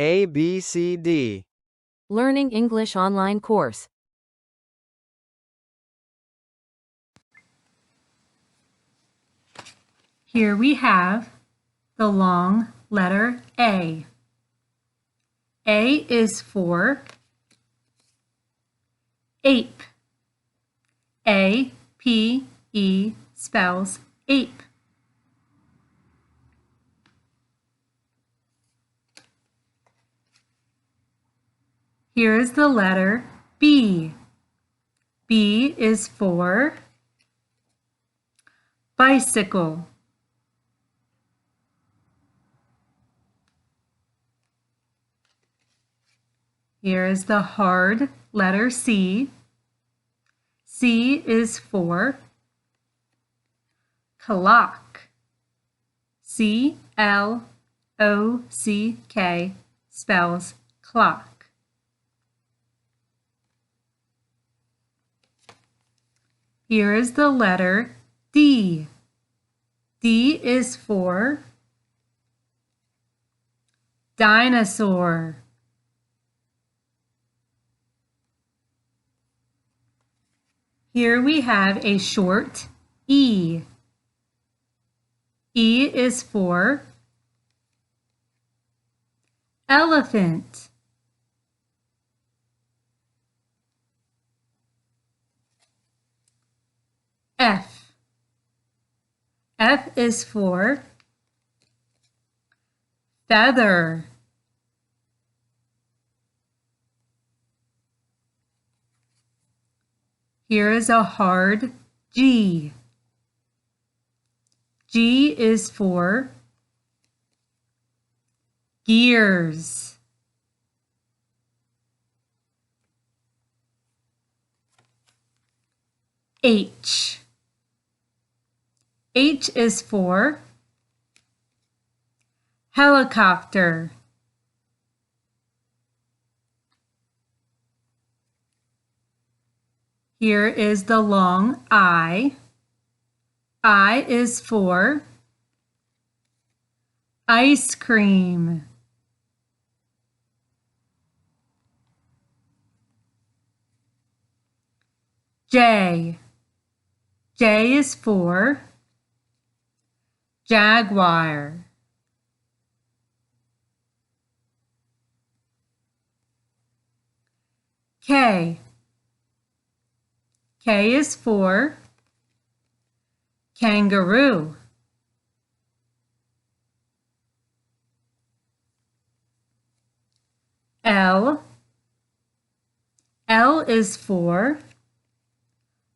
A, B, C, D. Learning English online course. Here we have the long letter A. A is for ape. A-P-E spells ape. Here is the letter B. B is for bicycle. Here is the hard letter C. C is for clock. C-L-O-C-K spells clock. Here is the letter D. D is for dinosaur. Here we have a short E. E is for elephant. F. F is for feather. Here is a hard G. G is for gears. H. H is for helicopter. Here is the long I. I is for ice cream. J. J is for jaguar. K. K is for kangaroo. L. L is for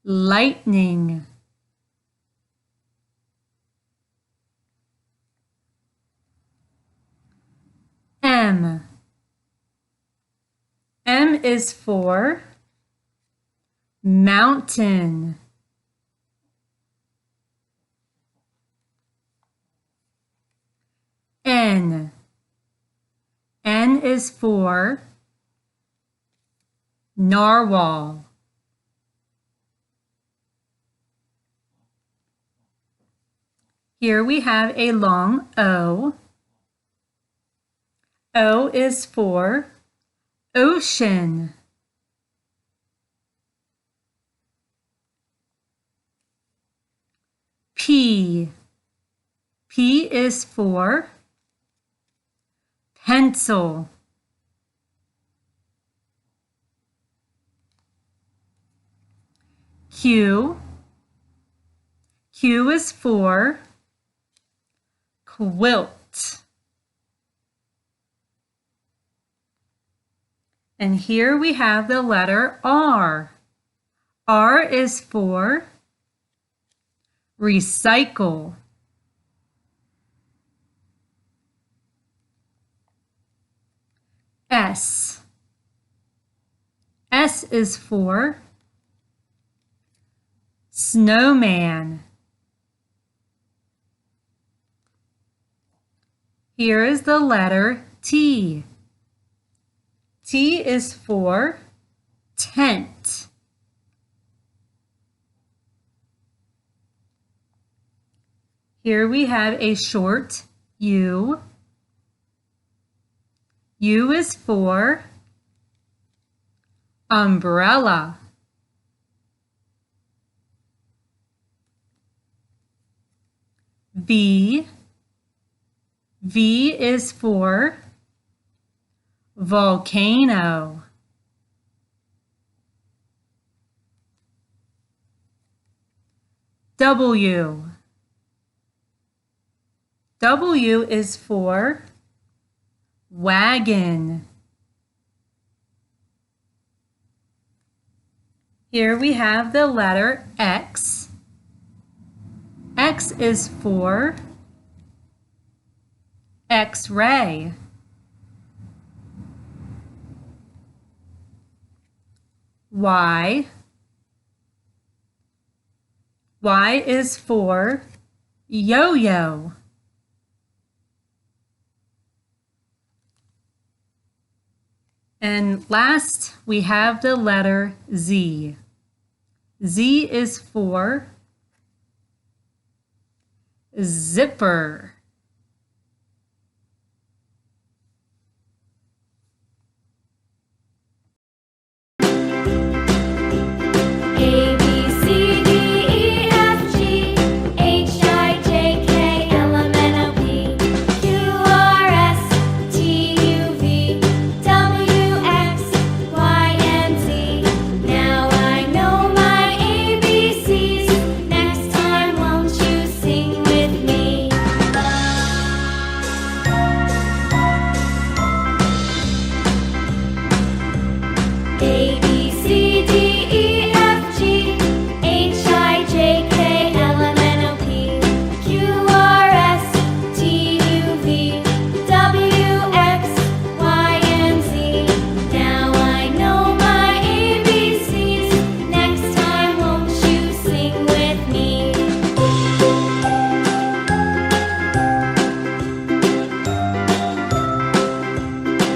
lightning. M. M is for mountain. N. N is for narwhal. Here we have a long O. O is for ocean. P. P is for pencil. Q. Q is for quilt. And here we have the letter R. R is for recycle. S. S is for snowman. Here is the letter T. T is for tent. Here we have a short U. U is for umbrella. V is for volcano. W is for wagon. Here we have the letter X. X is for X-ray. Y is for yo-yo. And last, we have the letter Z. Z is for zipper.